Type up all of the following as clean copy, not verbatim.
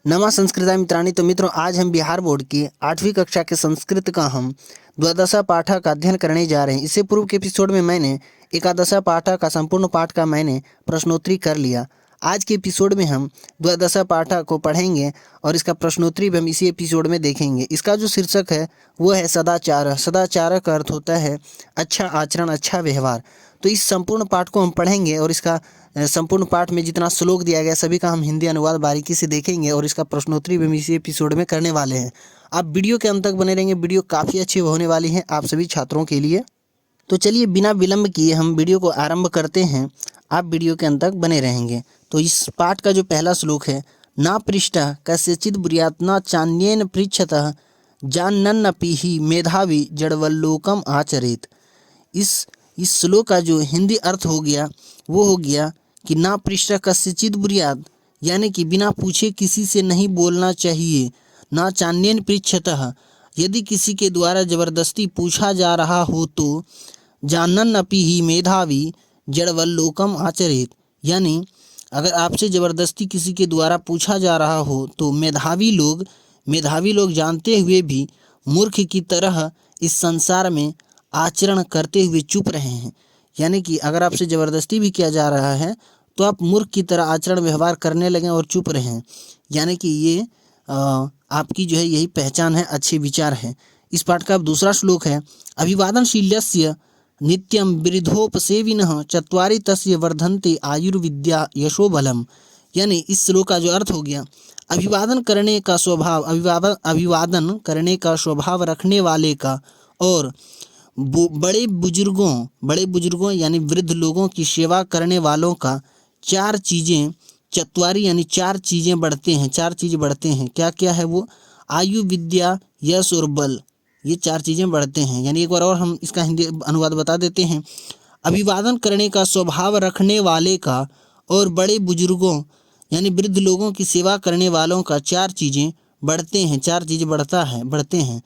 नमा संस्कृता मित्राणि। तो मित्रों, आज हम बिहार बोर्ड की 8वीं कक्षा के संस्कृत का हम द्वादशा पाठा का अध्ययन करने जा रहे हैं। इससे पूर्व के एपिसोड में मैंने एकादशा पाठा का संपूर्ण पाठ का मैंने प्रश्नोत्तरी कर लिया। आज के एपिसोड में हम द्वादशा पाठा को पढ़ेंगे और इसका प्रश्नोत्तरी भी हम इसी एपिसोड में देखेंगे। इसका जो शीर्षक है वो है सदाचार। सदाचार का अर्थ होता है अच्छा आचरण, अच्छा व्यवहार। तो इस संपूर्ण पाठ को हम पढ़ेंगे और इसका संपूर्ण पाठ में जितना श्लोक दिया गया सभी का हम हिंदी अनुवाद बारीकी से देखेंगे और इसका प्रश्नोत्तरी भी हम इसी एपिसोड में करने वाले हैं। आप वीडियो के अंत तक बने रहेंगे, वीडियो काफ़ी अच्छी होने वाली है आप सभी छात्रों के लिए। तो चलिए बिना विलंब किए हम वीडियो को आरंभ करते हैं। आप वीडियो के अंत तक बने रहेंगे। तो इस पाठ का जो पहला श्लोक है, ना पृष्ठः कस्यचित् ब्रूयात् न चान्येन पृच्छतः जानन्नपि हि मेधावी जडवल्लोकम आचरेत। इस श्लोक का जो हिंदी अर्थ हो गया वो हो गया कि ना पृष्ठः कस्यचित् ब्रूयात्, यानी कि बिना पूछे किसी से नहीं बोलना चाहिए। ना चान्येन पृच्छतः, यदि किसी के द्वारा जबरदस्ती पूछा जा रहा हो तो जानन्नपि हि मेधावी जडवल्लोकम आचरेत, यानी अगर आपसे ज़बरदस्ती किसी के द्वारा पूछा जा रहा हो तो मेधावी लोग जानते हुए भी मूर्ख की तरह इस संसार में आचरण करते हुए चुप रहे हैं। यानी कि अगर आपसे ज़बरदस्ती भी किया जा रहा है तो आप मूर्ख की तरह आचरण व्यवहार करने लगें और चुप रहें। यानी कि ये आपकी जो है यही पहचान है, अच्छे विचार है। इस पाठ का अब दूसरा श्लोक है, अभिवादनशील्यस्य नित्यं वृद्धोपसेविनः चत्वारि तस्य वर्धन्ते आयुर्विद्या यशो बलम। यानी इस श्लोक का जो अर्थ हो गया, अभिवादन करने का स्वभाव रखने वाले का और बड़े बुजुर्गों यानी वृद्ध लोगों की सेवा करने वालों का चार चीज़ें बढ़ते हैं। क्या क्या है वो? आयु, विद्या, यश और बल। ये चार चीज़ें बढ़ते हैं। यानी एक बार और हम इसका हिंदी अनुवाद बता देते हैं। अभिवादन करने का स्वभाव रखने वाले का और बड़े बुजुर्गों यानी वृद्ध लोगों की सेवा करने वालों का चार चीज़ें बढ़ते हैं।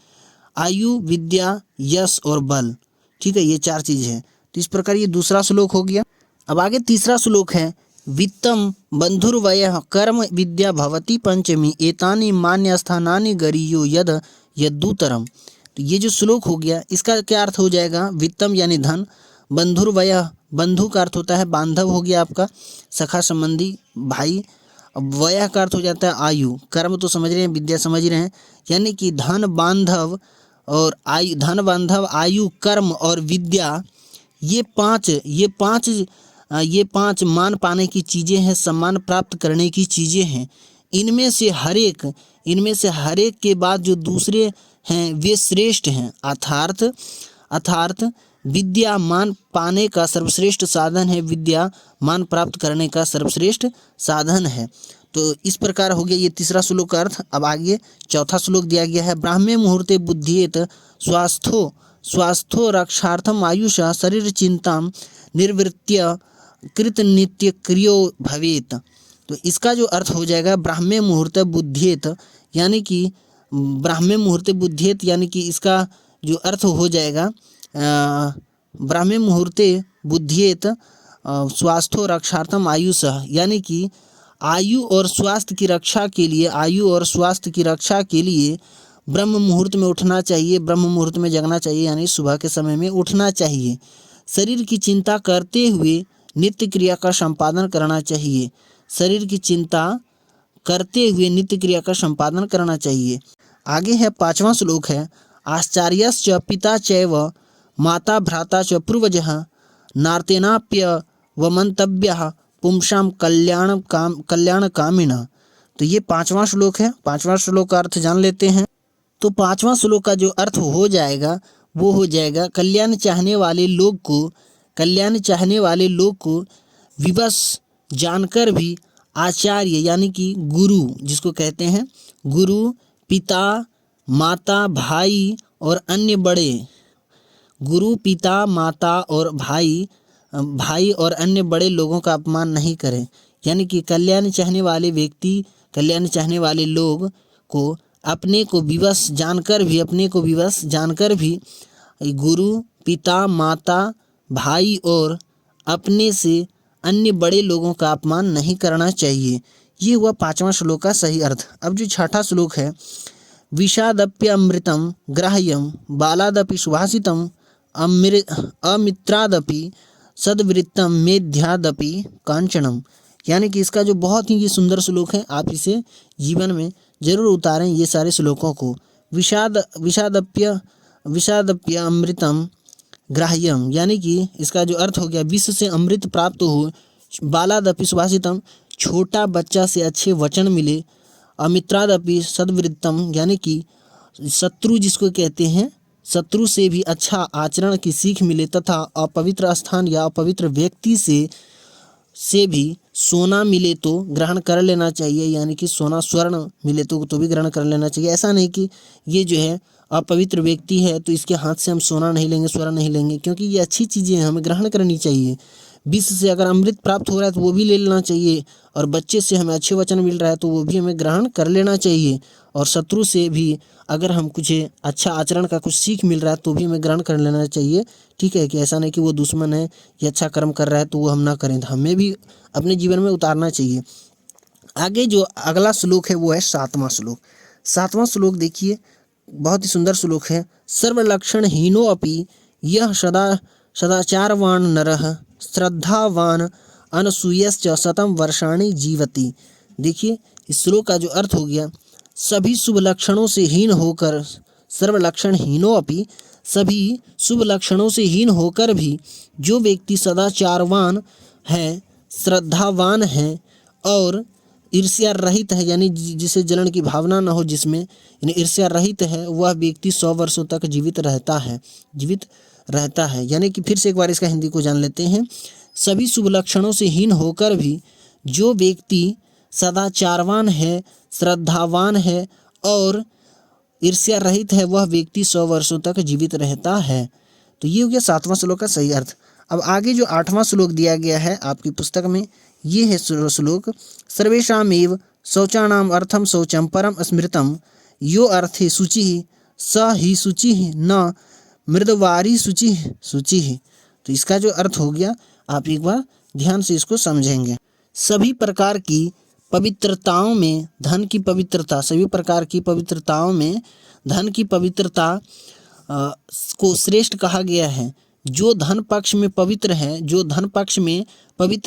आयु, विद्या, यश और बल। ठीक है, ये चार चीज़ें हैं। तो इस प्रकार ये दूसरा श्लोक हो गया। अब आगे तीसरा श्लोक है, वित्तम बंधुर्वयः कर्म विद्या भवति पंचमी एतानि मान्यस्थानानि गरीयो यद्दुतरम। तो ये जो श्लोक हो गया इसका क्या अर्थ हो जाएगा? वित्तम यानी धन, बंधुर्वयः, बंधु का अर्थ होता है बांधव हो गया आपका, सखा संबंधी, भाई। अब वयः का अर्थ हो जाता है आयु, कर्म तो समझ रहे हैं, विद्या समझ रहे हैं। यानी कि धन बांधव, आयु, कर्म और विद्या, ये पांच मान पाने की चीज़ें हैं, सम्मान प्राप्त करने की चीज़ें हैं। इनमें से हर एक के बाद जो दूसरे हैं वे श्रेष्ठ हैं। अर्थात विद्या मान पाने का सर्वश्रेष्ठ साधन है, विद्या मान प्राप्त करने का सर्वश्रेष्ठ साधन है। तो इस प्रकार हो गया ये तीसरा श्लोक का अर्थ। अब आगे चौथा श्लोक दिया गया है, ब्राह्मे मुहूर्ते बुद्धियेत स्वास्थो रक्षार्थम आयुषा शरीर चिंतां निर्वृत्य कृत नित्य क्रियो भवेत। तो इसका जो अर्थ हो जाएगा ब्राह्मे मुहूर्ते बुद्धियेत, यानी कि इसका जो अर्थ हो जाएगा ब्राह्मे मुहूर्ते बुद्धियेत स्वास्थो रक्षार्थम आयुषा, यानी कि आयु और स्वास्थ्य की रक्षा के लिए ब्रह्म मुहूर्त में उठना चाहिए, ब्रह्म मुहूर्त में जगना चाहिए, यानी सुबह के समय में उठना चाहिए। शरीर की चिंता करते हुए नित्य क्रिया का संपादन करना चाहिए। आगे है पांचवा श्लोक है, आचार्यश्च पिता चैव माता भ्राता च पूर्वजः नार्तेनाप्यवमन्तव्यः पुंसां कल्याण कामिनः। तो ये पांचवा श्लोक है। पांचवा श्लोक का अर्थ जान लेते हैं। तो पांचवा श्लोक का जो अर्थ हो जाएगा वो हो जाएगा, कल्याण चाहने वाले लोग को विवश जानकर भी आचार्य यानी कि गुरु जिसको कहते हैं, गुरु, पिता, माता, भाई और अन्य बड़े लोगों का अपमान नहीं करें। यानी कि कल्याण चाहने वाले लोग को अपने को विवश जानकर भी गुरु, पिता, माता, भाई और अपने से अन्य बड़े लोगों का अपमान नहीं करना चाहिए। ये हुआ 5वां श्लोक का सही अर्थ। अब जो 6ठा श्लोक है, विषादप्यमृतं ग्राह्यं बालादपि सुभाषितम् अमित्रादपि सद्वृत्तं मेध्यादपि कांचनम, यानी कि इसका जो बहुत ही ये सुंदर श्लोक है, आप इसे जीवन में जरूर उतारें ये सारे श्लोकों को। विषादप्य अमृतम ग्राह्यम, यानी कि इसका जो अर्थ हो गया, विष से अमृत प्राप्त हो, बालादपि सुभाषितम, छोटा बच्चा से अच्छे वचन मिले, अमित्रादपि सद्वृत्तम, यानी कि शत्रु जिसको कहते हैं, शत्रु से भी अच्छा आचरण की सीख मिले, तथा अपवित्र स्थान या अपवित्र व्यक्ति से भी सोना मिले तो ग्रहण कर लेना चाहिए, यानी कि सोना स्वर्ण मिले तो भी ग्रहण कर लेना चाहिए। ऐसा नहीं कि ये जो है अपवित्र व्यक्ति है तो इसके हाथ से हम सोना नहीं लेंगे, स्वर्ण नहीं लेंगे, क्योंकि ये अच्छी चीज़ें हैं, हमें ग्रहण करनी चाहिए। विष से अगर अमृत प्राप्त हो रहा है तो वो भी ले लेना चाहिए, और बच्चे से हमें अच्छे वचन मिल रहा है तो वो भी हमें ग्रहण कर लेना चाहिए, और शत्रु से भी अगर हम कुछ अच्छा आचरण का कुछ सीख मिल रहा है तो भी हमें ग्रहण कर लेना चाहिए। ठीक है, कि ऐसा नहीं कि वो दुश्मन है या अच्छा कर्म कर रहा है तो वो हम ना करें, तो हमें भी अपने जीवन में उतारना चाहिए। आगे जो अगला श्लोक है वो है 7वां श्लोक। 7वां श्लोक देखिए, बहुत ही सुंदर श्लोक है। सर्वलक्षण हीनो अपि यह सदाचारवान नरः श्रद्धावान अनसूयश्च शतम वर्षाणि जीवति। देखिए इस श्लोक का जो अर्थ हो गया, सभी शुभ लक्षणों से हीन होकर, सर्वलक्षण हीनो अपि, सभी शुभ लक्षणों से हीन होकर भी जो व्यक्ति सदाचारवान है, श्रद्धावान है और ईर्ष्या रहित है, यानी जिसे जलन की भावना न हो, जिसमें यानी ईर्ष्या रहित है, वह व्यक्ति 100 वर्षों तक जीवित रहता है। यानी कि फिर से एक बार इसका हिंदी को जान लेते हैं। सभी शुभ लक्षणों से हीन होकर भी जो व्यक्ति सदाचारवान है, श्रद्धावान है और ईर्ष्या रहित है, वह व्यक्ति 100 वर्षों तक जीवित रहता है। तो ये हो गया 7वां श्लोक का सही अर्थ। अब आगे जो 8वां श्लोक दिया गया है आपकी पुस्तक में, ये है श्लोक, सर्वेषामेव शौचानाम अर्थम शौचम परम स्मृतम यो अर्थे शुचि स ही शुचि न मृदवारी शुचि। तो इसका जो अर्थ हो गया, आप एक बार ध्यान से इसको समझेंगे। सभी प्रकार की पवित्रताओं में धन की पवित्रता, सभी प्रकार की पवित्रताओं में धन की पवित्रता को श्रेष्ठ कहा गया है। जो धन पक्ष में पवित्र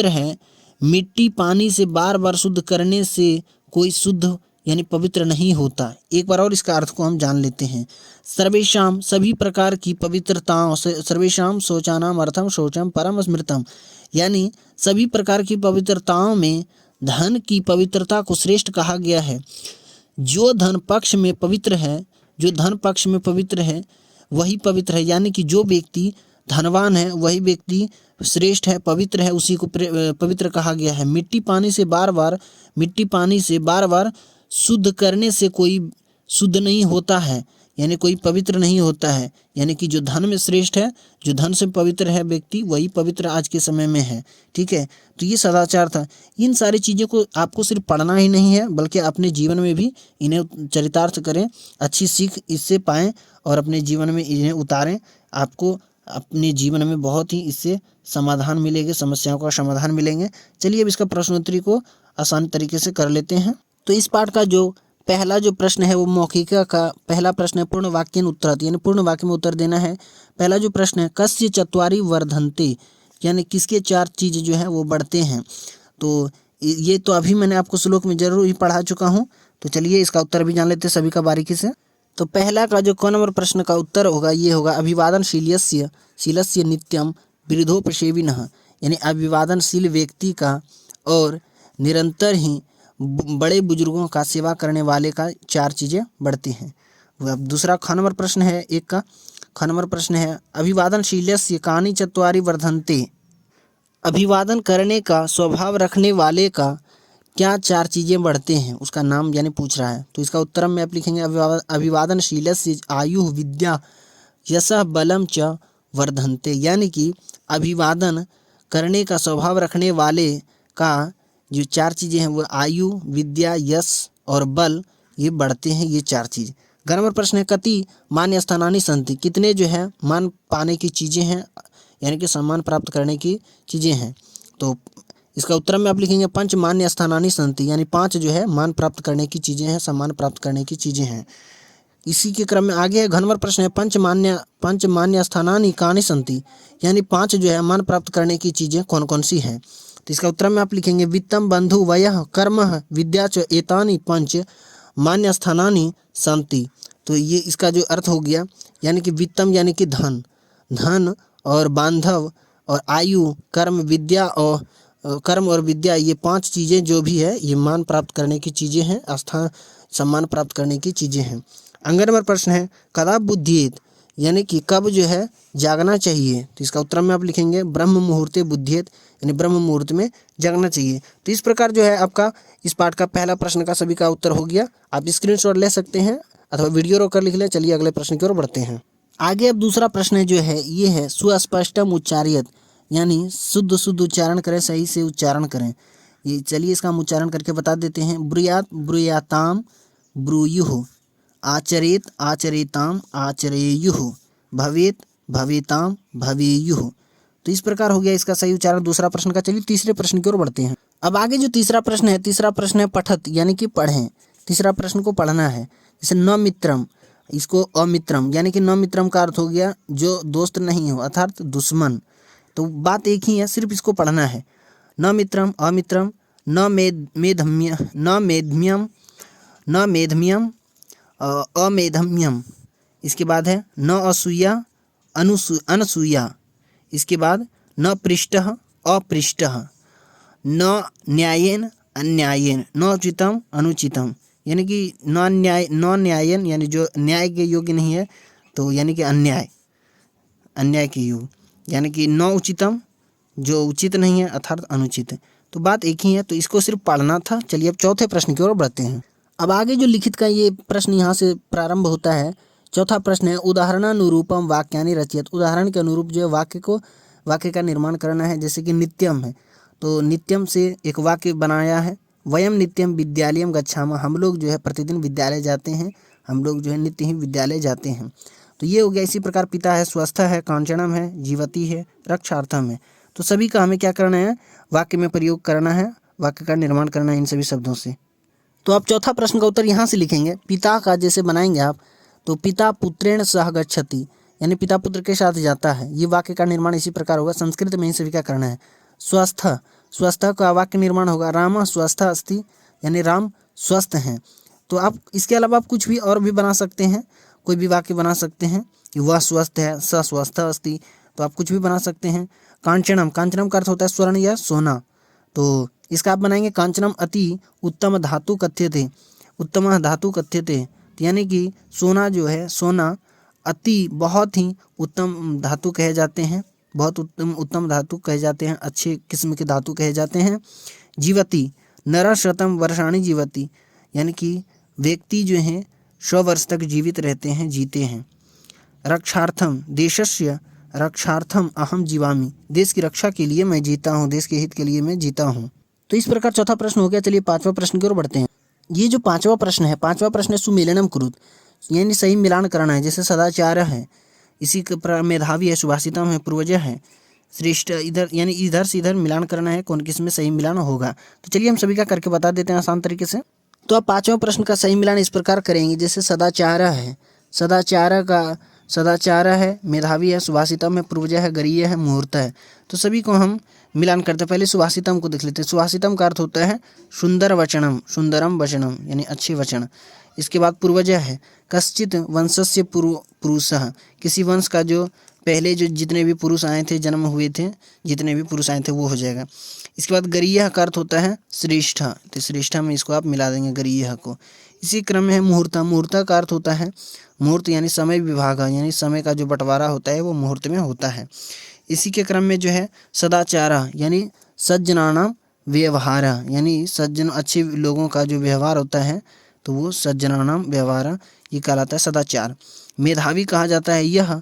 है, मिट्टी पानी से बार बार शुद्ध करने से कोई शुद्ध यानी पवित्र नहीं होता। एक बार और इसका अर्थ को हम जान लेते हैं। सर्वेषाम, सभी प्रकार की पवित्रताओं से, सर्वेषाम शौचानाम अर्थम शौचम परम स्मृतम, यानी सभी प्रकार की पवित्रताओं में धन की पवित्रता को श्रेष्ठ कहा गया है। जो धन पक्ष में पवित्र है वही पवित्र है, यानी कि जो व्यक्ति धनवान है वही व्यक्ति श्रेष्ठ है, पवित्र है, उसी को पवित्र कहा गया है। मिट्टी पानी से बार बार शुद्ध करने से कोई शुद्ध नहीं होता है, यानी कोई पवित्र नहीं होता है। यानी कि जो धन में श्रेष्ठ है, जो धन से पवित्र है व्यक्ति, वही पवित्र आज के समय में है। ठीक है, तो ये सदाचार था। इन सारी चीज़ों को आपको सिर्फ पढ़ना ही नहीं है, बल्कि अपने जीवन में भी इन्हें चरितार्थ करें, अच्छी सीख इससे पाएं और अपने जीवन में इन्हें उतारें। आपको अपने जीवन में बहुत ही इससे समाधान मिलेंगे, समस्याओं का समाधान मिलेंगे। चलिए अब इसका प्रश्नोत्तरी को आसान तरीके से कर लेते हैं। तो इस पाठ का जो पहला जो प्रश्न है वो मौखिका का पहला प्रश्न है, पूर्ण वाक्येन उत्तरात्, यानी पूर्ण वाक्य में उत्तर देना है। पहला जो प्रश्न है, कस्य चत्वारि वर्धन्ते, यानी किसके 4 चीज़ जो है वो बढ़ते हैं। तो ये तो अभी मैंने आपको श्लोक में जरूर ही पढ़ा चुका हूँ। तो चलिए इसका उत्तर भी जान लेते हैं सभी का बारीकी से। तो पहला का जो क नंबर प्रश्न का उत्तर होगा ये होगा, अभिवादनशीलस्य नित्यम विरुद्धोपसेविनः, यानी अभिवादनशील व्यक्ति का और निरंतर ही बड़े बुजुर्गों का सेवा करने वाले का 4 चीज़ें बढ़ती हैं। अब दूसरा ख नंबर प्रश्न है, एक का ख नंबर प्रश्न है, अभिवादनशीलस्य कानि चत्वारि वर्धन्ते, अभिवादन करने का स्वभाव रखने वाले का क्या 4 चीज़ें बढ़ते हैं, उसका नाम यानी पूछ रहा है। तो इसका उत्तर में आप लिखेंगे, अभिवादनशीलस्य आयु विद्या यशः बलम च वर्धन्ते, यानी कि अभिवादन करने का स्वभाव रखने वाले का जो 4 चीज़ें हैं वो आयु, विद्या, यश और बल, ये बढ़ते हैं ये 4 चीज़। ग नंबर प्रश्न है, कति मान्य स्थानानि सन्ति, कितने जो है मान पाने की चीज़ें हैं, यानी कि सम्मान प्राप्त करने की चीज़ें हैं। तो इसका उत्तर में आप लिखेंगे पंच मान्य स्थानानि सन्ति, यानी 5 जो है मान प्राप्त करने की चीज़ें हैं, सम्मान प्राप्त करने की चीज़ें हैं। इसी के क्रम में आगे है घ नंबर प्रश्न है पंच मान्य स्थानानि कानि सन्ति, यानी 5 जो है मान प्राप्त करने की चीज़ें कौन कौन सी हैं। तो इसका उत्तर में आप लिखेंगे वित्तम बंधु वयः कर्मः विद्या च एतानि पंच मान्य स्थानानि सन्ति। तो ये इसका जो अर्थ हो गया, यानी कि वित्तम यानी कि धन और बांधव और आयु, कर्म और विद्या, ये 5 चीज़ें जो भी है ये मान प्राप्त करने की चीज़ें हैं, स्थान सम्मान प्राप्त करने की चीज़ें हैं। अगला नंबर प्रश्न है कदा बुद्धियेत, यानी कि कब जो है जागना चाहिए। तो इसका उत्तर में आप लिखेंगे ब्रह्म मुहूर्ते बुद्धियेत, यानी ब्रह्म मुहूर्त में जागना चाहिए। तो इस प्रकार जो है आपका इस पाठ का पहला प्रश्न का सभी का उत्तर हो गया। आप स्क्रीनशॉट ले सकते हैं अथवा वीडियो रोक कर लिख लें। चलिए अगले प्रश्न की ओर बढ़ते हैं। आगे अब दूसरा प्रश्न जो है ये है सुस्पष्टम उच्चार्यत, यानी शुद्ध उच्चारण करें, सही से उच्चारण करें। ये चलिए इसका हम उच्चारण करके बता देते हैं। ब्रूयात ब्रूयाताम ब्रूयुः, आचरेत आचरेताम आचरेयुः, भवेत भवेताम भवेयुः। तो इस प्रकार हो गया इसका सही उच्चारण दूसरा प्रश्न का। चलिए तीसरे प्रश्न की ओर बढ़ते हैं। अब आगे जो तीसरा प्रश्न है पठत, यानी कि पढ़ें। तीसरा प्रश्न को पढ़ना है। जैसे न मित्रम, इसको अमित्रम, यानी कि न मित्रम का अर्थ हो गया जो दोस्त नहीं हो अर्थात दुश्मन। तो बात एक ही है, सिर्फ इसको पढ़ना है। न मित्रम अमित्रम, न मेधम्यम अमेधम्यम। इसके बाद है न असूया अनसूया। इसके बाद न पृष्ठः अपृष्ठः, न न्यायेन अन्यायेन, न उचितम अनुचितम, यानी कि न न्यायन यानी जो न्याय के योग्य नहीं है, तो यानी कि अन्याय के योग्य, यानी कि न उचितम जो उचित नहीं है अर्थात अनुचित है। तो बात एक ही है, तो इसको सिर्फ पढ़ना था। चलिए अब चौथे प्रश्न की ओर बढ़ते हैं। अब आगे जो लिखित का ये प्रश्न यहाँ से प्रारंभ होता है। चौथा प्रश्न है उदाहरणानुरूपम वाक्यानि रचयत, उदाहरण के अनुरूप जो वाक्य का निर्माण करना है। जैसे कि नित्यम है, तो नित्यम से एक वाक्य बनाया है। वयम नित्यम विद्यालयम गच्छामः, हम लोग जो है प्रतिदिन विद्यालय जाते हैं, हम लोग जो है नित्य ही विद्यालय जाते हैं। तो ये हो गया। इसी प्रकार पिता है, स्वस्थ है, कांचनम है, जीवती है, रक्षार्थम है। तो सभी का हमें क्या करना है, वाक्य में प्रयोग करना है, वाक्य का निर्माण करना है इन सभी शब्दों से। तो आप चौथा प्रश्न का उत्तर यहाँ से लिखेंगे। पिता का जैसे बनाएंगे आप, तो पिता पुत्रेण सह गच्छति, यानी पिता पुत्र के साथ जाता है। ये वाक्य का निर्माण इसी प्रकार होगा। संस्कृत में इन सभी का करना है। स्वस्थ का वाक्य निर्माण होगा राम स्वस्थ अस्ति, यानी राम स्वस्थ हैं। तो आप इसके अलावा आप कुछ भी और भी बना सकते हैं, कोई भी वाक्य बना सकते हैं कि वह स्वस्थ है, स स्वस्थ अस्ति, तो आप कुछ भी बना सकते हैं। कांचनम का अर्थ होता है स्वर्ण या सोना, तो इसका आप बनाएंगे कांचनम अति उत्तम धातु कथ्यते, उत्तम धातु कथ्यते, यानी कि सोना जो है, सोना अति बहुत ही उत्तम धातु कहे जाते हैं, बहुत उत्तम धातु कहे जाते हैं, अच्छे किस्म के धातु कहे जाते हैं। जीवति नर शतम वर्षाणि जीवति, यानी कि व्यक्ति जो हैं 100 वर्ष तक जीवित रहते हैं, जीते हैं। रक्षार्थम देशस्य रक्षार्थम अहम जीवामि, देश की रक्षा के लिए मैं जीता हूँ, देश के हित के लिए मैं जीता हूँ। तो इस प्रकार चौथा प्रश्न हो गया। चलिए पांचवा प्रश्न की ओर बढ़ते हैं। ये जो पांचवा प्रश्न है सुमेलनम कुरुत, यानी सही मिलान करना है। जैसे सदाचार है, इसी का मेधावी है, सुभाषितम है, पूर्वज है, श्रेष्ठ, इधर यानी इधर से इधर मिलान करना है, कौन किस में सही मिलान होगा। तो चलिए हम सभी का करके बता देते हैं आसान तरीके से। तो आप पांचवा प्रश्न का सही मिलान इस प्रकार करेंगे। जैसे सदाचार है, मेधावी है, सुभाषितम है, पूर्वज है, गरीय है, मुहूर्त है। तो सभी को हम मिलान करते हैं। पहले सुभाषितम को देख लेते हैं। सुभाषितम का अर्थ होता है सुंदर वचनम, सुंदरम वचनम, यानी अच्छे वचन। इसके बाद पूर्वज है कश्चित वंशस्य पुरुषः, किसी वंश का जो पहले जो जितने भी पुरुष आए थे, जन्म हुए थे, जितने भी पुरुष आए थे वो हो जाएगा। इसके बाद गरीय का अर्थ होता है श्रेष्ठ, तो श्रेष्ठ में इसको आप मिला देंगे गरीय को। इसी क्रम में है मुहूर्त का अर्थ होता है मुहूर्त यानी समय विभाग, यानी समय का जो बंटवारा होता है वो मुहूर्त में होता है। इसी के क्रम में जो है सदाचार यानी सज्जनानाम व्यवहार, यानी सज्जन अच्छे लोगों का जो व्यवहार होता है तो वो सज्जनानाम व्यवहार ये कहलाता है सदाचार। मेधावी कहा जाता है यह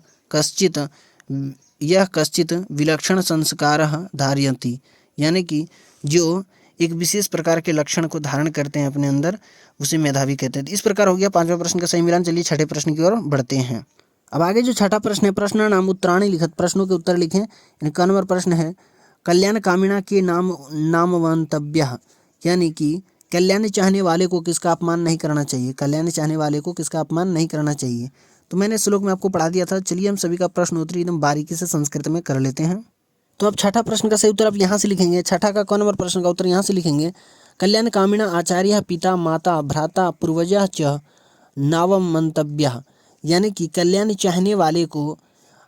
कश्चित विलक्षण संस्कारः धारयति, यानी कि जो एक विशेष प्रकार के लक्षण को धारण करते हैं अपने अंदर, उसे मेधावी कहते हैं। इस प्रकार हो गया पांचवा प्रश्न का सही मिलान। चलिए छठे प्रश्न की ओर बढ़ते हैं। अब आगे जो छठा प्रश्न है, प्रश्न नाम उत्तराणी लिखत, प्रश्नों के उत्तर लिखें। यानी क नंबर प्रश्न है कल्याण कामिणा के नामवंतव्यः, यानी कि कल्याण चाहने वाले को किसका अपमान नहीं करना चाहिए, कल्याण चाहने वाले को किसका अपमान नहीं करना चाहिए। तो मैंने श्लोक में आपको पढ़ा दिया था। चलिए हम सभी का प्रश्न उत्तरी एकदम बारीकी से संस्कृत में कर लेते हैं। तो अब छठा प्रश्न का सही उत्तर आप यहाँ से लिखेंगे। छठा का कौन नंबर प्रश्न का उत्तर यहाँ से लिखेंगे। कल्याण कामिणा आचार्य पिता माता भ्राता पूर्वजः च नावम मंतव्यः, यानी कि कल्याण चाहने वाले को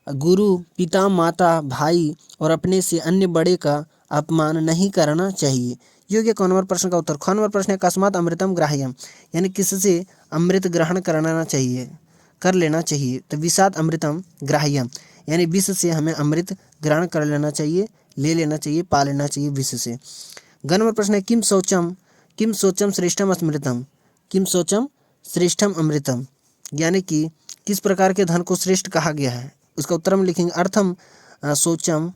गुरु पिता माता भाई और अपने से अन्य बड़े का अपमान नहीं करना चाहिए। ये हो गया कौन नंबर प्रश्न का उत्तर। ख नंबर प्रश्न है कस्मात् अमृतम ग्राह्यम, यानी किससे अमृत ग्रहण करना चाहिए, कर लेना चाहिए। तो विषाद अमृतम ग्राह्यम, यानी विष से हमें अमृत ग्रहण कर लेना चाहिए, ले लेना चाहिए, पा लेना चाहिए विष से। ग नंबर प्रश्न है किम शौचम श्रेष्ठम स्मृतम, किम शौचम श्रेष्ठम अमृतम, यानी कि किस प्रकार के धन को श्रेष्ठ कहा गया है। उसका उत्तर हम लिखेंगे अर्थम शौचम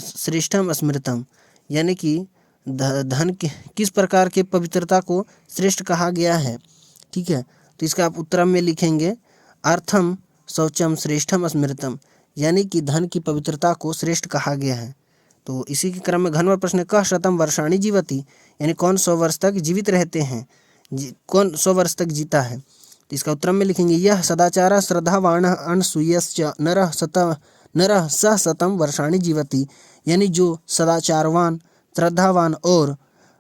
श्रेष्ठम स्मृतम, यानी कि धन किस प्रकार के पवित्रता को श्रेष्ठ कहा गया है। ठीक है, तो इसका आप उत्तर में लिखेंगे अर्थम शौचम श्रेष्ठम स्मृतम, यानी कि धन की पवित्रता को श्रेष्ठ कहा गया है। तो इसी के क्रम में घ नंबर प्रश्न कः शतम वर्षाणि जीवति, यानी कौन 100 वर्ष तक जीवित रहते हैं, कौन 100 वर्ष तक जीता है। तो इसका उत्तर में लिखेंगे यह सदाचार श्रद्धावान अनसूयश्च नरः स शतम वर्षाणि जीवति, यानी जो सदाचारवान श्रद्धावान और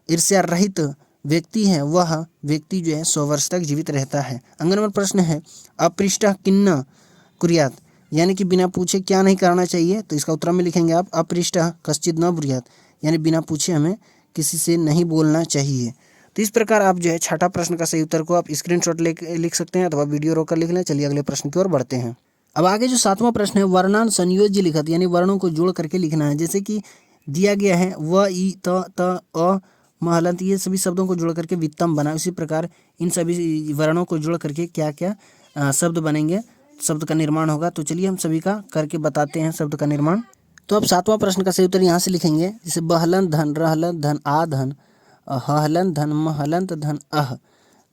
ईर्ष्या रहित व्यक्ति है वह व्यक्ति जो है 100 वर्ष तक जीवित रहता है। अंग नंबर प्रश्न है अपृष्टः किन्न कुर्यात्, यानी कि बिना पूछे क्या नहीं करना चाहिए। तो इसका उत्तर में लिखेंगे आप अपृष्टः कश्चित् न ब्रूयात्, यानी बिना पूछे हमें किसी से नहीं बोलना चाहिए। तो इस प्रकार आप जो है छठा प्रश्न का सही उत्तर को आप स्क्रीनशॉट लिख सकते हैं अथवा वीडियो रोक कर लिख लें। चलिए अगले प्रश्न की ओर बढ़ते हैं। अब आगे जो 7वां प्रश्न है वर्णान संयोज्य लिखत, यानी वर्णों को जोड़ करके लिखना है। जैसे कि दिया गया है व ई त अ म हलंत, ये सभी शब्दों को जोड़ करके वित्तम बना। उसी प्रकार इन सभी वर्णों को जोड़ करके क्या क्या शब्द बनेंगे, शब्द का निर्माण होगा। तो चलिए हम सभी का करके बताते हैं शब्द का निर्माण। तो अब 7वां प्रश्न का सही उत्तर यहाँ से लिखेंगे। जैसे बहलन धन रहलन धन आ धन हलन धन महलंत धन अह,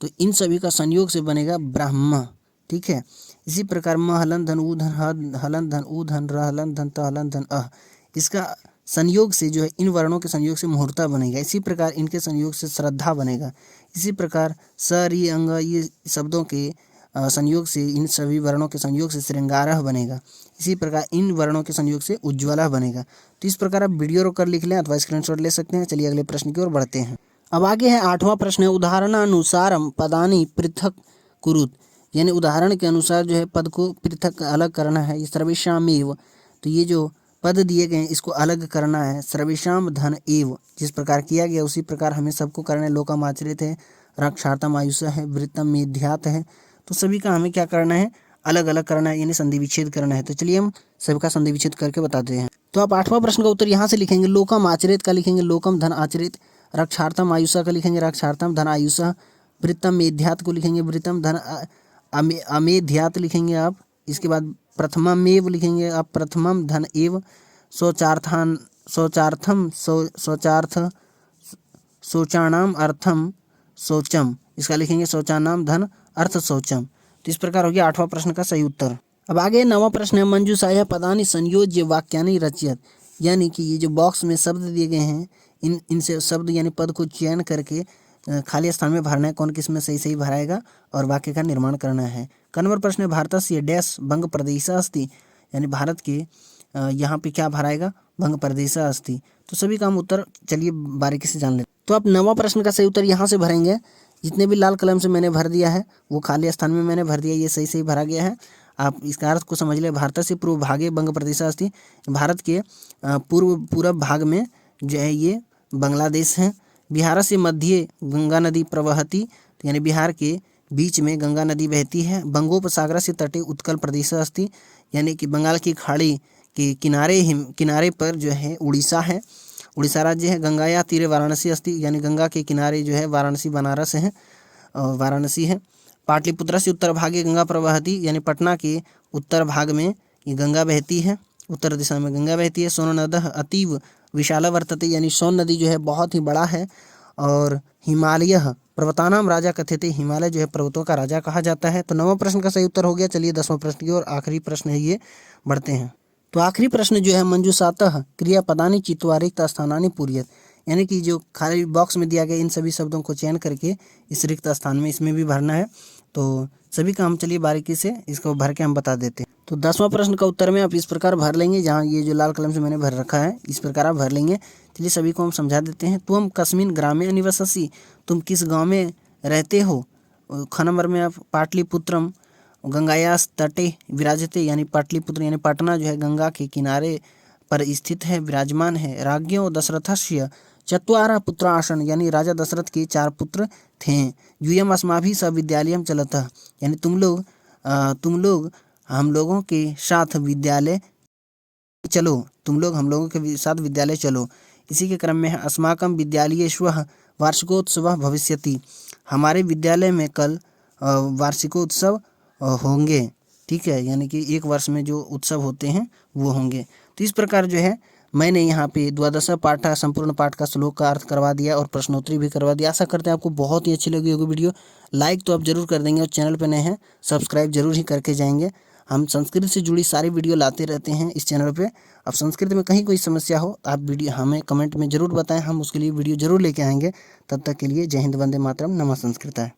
तो इन सभी का संयोग से बनेगा ब्रह्म। ठीक है, इसी प्रकार महलन धन ऊ धन हलन धन ऊ धन रहलन धन तहलन धन अह, इसका संयोग से जो है इन वर्णों के संयोग से मुहूर्ता बनेगा। इसी प्रकार इनके संयोग से श्रद्धा बनेगा। इसी प्रकार स री अंग ये शब्दों के संयोग से इन सभी वर्णों के संयोग से श्रृंगारः बनेगा। इसी प्रकार इन वर्णों के संयोग से उज्ज्वला बनेगा। तो इस प्रकार आप वीडियो रोक कर लिख लें अथवा स्क्रीनशॉट ले सकते हैं। चलिए अगले प्रश्न की ओर बढ़ते हैं। अब आगे है 8वां प्रश्न है उदाहरणानुसारम पदानि पृथक कुरुत, यानी उदाहरण के अनुसार जो है पद को पृथक अलग करना है। ये सर्वेषामेव, तो ये जो पद दिए गए हैं इसको अलग करना है। सर्वेषाम धन एव, जिस प्रकार किया गया उसी प्रकार हमें सबको करना है। लोकम आचरित है, रक्षार्थम आयुष है, वृत्तम मेध्यात है, तो सभी का हमें क्या करना है, अलग अलग करना है, यानी संधि विच्छेद करना है। तो चलिए हम सभी का संधि विच्छेद करके बताते हैं। तो आप 8वां प्रश्न का उत्तर यहाँ से लिखेंगे। लोकम आचरित का लिखेंगे लोकम धन आचरित, रक्षार्थम आयुषा का लिखेंगे रक्षार्थम धन आयुषा, वृत्तम मेध्यात को लिखेंगे वृत्तम धन अमेध्यात लिखेंगे आप। इसके बाद प्रथममेव लिखेंगे आप प्रथमम धन एव, शौचार्थम शौचार्थ, शौचानाम अर्थम शौचम, इसका लिखेंगे शौचानाम धन अर्थ शौचम। तो इस प्रकार हो गया 8वां प्रश्न का सही उत्तर। अब आगे 9वां प्रश्न है मंजूषाया पदानि संयोज्य वाक्यानि रचयत, यानी कि ये जो बॉक्स में शब्द दिए गए हैं इनसे शब्द यानी पद को चयन करके खाली स्थान में भरना है। कौन किस में सही सही भराएगा और वाक्य का निर्माण करना है। क नंबर प्रश्न है भारतस्य डैश बंग प्रदेशः अस्ति, यानी भारत के यहाँ पे क्या भराएगा, बंग प्रदेशः अस्ति। तो सभी का हम उत्तर चलिए बारीकी से जान लेते। तो आप 9वां प्रश्न का सही उत्तर यहाँ से भरेंगे। जितने भी लाल कलम से मैंने भर दिया है वो खाली स्थान में मैंने भर दिया, ये सही सही भरा गया है। आप इसका अर्थ को समझ ले। भारत से पूर्व भागे बंग प्रदेशः अस्ति, भारत के पूर्व भाग में जो है ये बांग्लादेश है। बिहार से मध्य गंगा नदी प्रवहती, यानी बिहार के बीच में गंगा नदी बहती है। बंगोपसागर से तटे उत्कल प्रदेश अस्ति, यानी कि बंगाल की खाड़ी के किनारे पर जो है उड़ीसा है, उड़ीसा राज्य है। गंगाया तीरे वाराणसी अस्ति, यानी गंगा के किनारे जो है वाराणसी बनारस है और वाराणसी है। पाटलिपुत्र से उत्तर भागे गंगा प्रवहती, यानी पटना के उत्तर भाग में ये गंगा बहती है, उत्तर दिशा में गंगा बहती है। सोन नदः अतीव विशाला वर्तते, यानी सोन नदी जो है बहुत ही बड़ा है। और हिमालय पर्वतानाम राजा कथ्यते, हिमालय जो है पर्वतों का राजा कहा जाता है। तो 9वां प्रश्न का सही उत्तर हो गया। चलिए 10वां प्रश्न की और आखिरी प्रश्न है ये बढ़ते हैं। तो आखिरी प्रश्न जो है मंजूषातः क्रियापदानि चित्वा रिक्त स्थानानि पूरयेत्, यानी कि जो खाली बॉक्स में दिया गया इन सभी शब्दों को चयन करके इस रिक्त स्थान में इसमें भी भरना है। तो सभी का हम चलिए बारीकी से इसको भर के हम बता देते हैं। तो 10वां प्रश्न का उत्तर में आप इस प्रकार भर लेंगे, जहाँ ये जो लाल कलम से मैंने भर रखा है इस प्रकार आप भर लेंगे। चलिए सभी को हम समझा देते हैं। तुम कस्मिन ग्रामे निवससि, तुम किस गाँव में रहते हो। ख नंबर में आप पाटलिपुत्रम गंगायास तटे विराजते, यानी पाटलिपुत्र यानी पटना जो है गंगा के किनारे पर स्थित है, विराजमान है। राज्ञो दशरथस्य चत्वारः पुत्र आसन, यानी राजा दशरथ के 4 पुत्र थे। यूयम अस्माभिः सह विद्यालयम चलतः, यानी तुम लोग हम लोगों के साथ विद्यालय चलो, तुम लोग हम लोगों के साथ विद्यालय चलो। इसी के क्रम में है अस्माकं विद्यालये श्वः वार्षिकोत्सवः भविष्यति, हमारे विद्यालय में कल वार्षिकोत्सव होंगे। ठीक है, यानी कि एक वर्ष में जो उत्सव होते हैं वो होंगे। तो इस प्रकार जो है मैंने यहाँ पे द्वादश पाठ संपूर्ण पाठ का श्लोक का अर्थ करवा दिया और प्रश्नोत्तरी भी करवा दिया। आशा करते हैं आपको बहुत ही अच्छी लगी होगी वीडियो। लाइक तो आप जरूर कर देंगे और चैनल पे नए हैं सब्सक्राइब जरूर ही करके जाएंगे। हम संस्कृत से जुड़ी सारी वीडियो लाते रहते हैं इस चैनल पे। अब संस्कृत में कहीं कोई समस्या हो आप वीडियो हमें कमेंट में ज़रूर बताएं, हम उसके लिए वीडियो ज़रूर लेके आएंगे। तब तक के लिए जय हिंद, वंदे मातरम, नमः संस्कृताय।